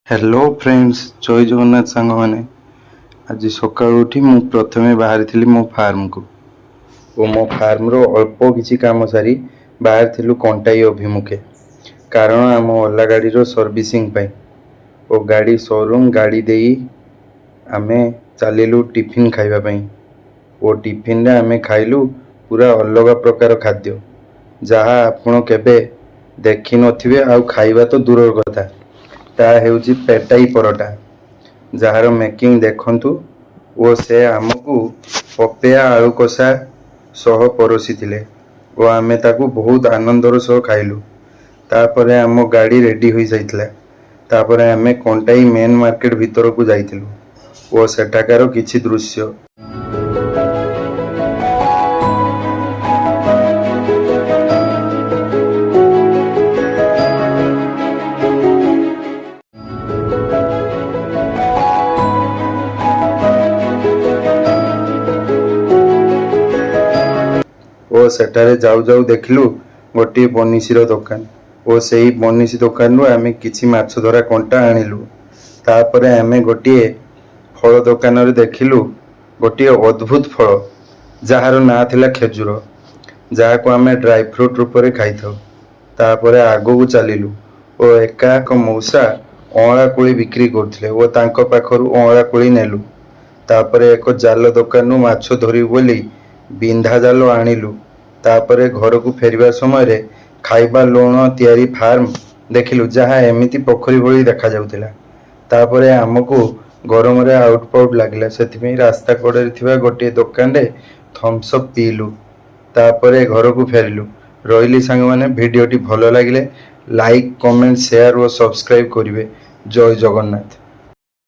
Hello friends जय जगन्नाथ सांग मैंने आज सका उठी मु प्रथमे बाहरी मो फार्म को और मो फार्म रो अल्प किसी काम सारी बाहर थिलु कंटाई अभिमुखे कारण आम ओला गाड़ी रो सर्विसिंग पाई और गाड़ी शोरूम गाड़ी देई आमे चलिलु टिफिन खाइबा पाई और टिफिन रे आमे खाइलु पूरा अलग प्रकार खाद्य जहाँ आपण केबे देखि नथिबे आ खाइबा तो दूर कथा ता हेउची पेटाई परोटा जार मेकिंग देखंतु ओ से आमको पपेया आलू कषा सह परोसी थिले ओ आमे ताकू बहुत आनंदर सह खाइलु। तापरे आम गाड़ी रेडी हो जाइतला तापरे आमे कंटाई मेन मार्केट भीतर को जाइतिलु ओ सेठाकार किछि दृश्य ओ सेठारे जाऊ जाऊ देखलु गोटे बनिशीर दुकान ओ सेही बनिशी दुकान रू आमे किछि माछ धरा कंटा आनिलु। तापरे आमे गोटे फल दुकान रे देखिलु गोटे अद्भुत फल जार ना थिला खेजुर जहा को आमे ड्राई फ्रूट रूप रे खाई थाउ। तापरे आगो को चलिलु ओ एका एक मौसा अँला कोली बिक्री करथिले ओ तांको पाखरु अँला कोली नेलु। तापरे एक जाल दुकान रू माछ धरि बोली बिंधा जाल आनिलु। तापरे घर को फेरिबा समय रे खाइबा लुण तैयारी फार्म देखिलु जहाँ एमिति पोखरी भली देखा जाउतिला। तापरे आमको गरम रे आउटपाउट लागिला सेथिमे रास्ता कड़े थिबा गोटे दुकान रे थम्स अप पीलु। तापरे घर को फेरिलु। रहिली सांग माने वीडियोटी भलो लागिले लाइक कमेंट शेयर और सब्सक्राइब करिवे। जय जगन्नाथ।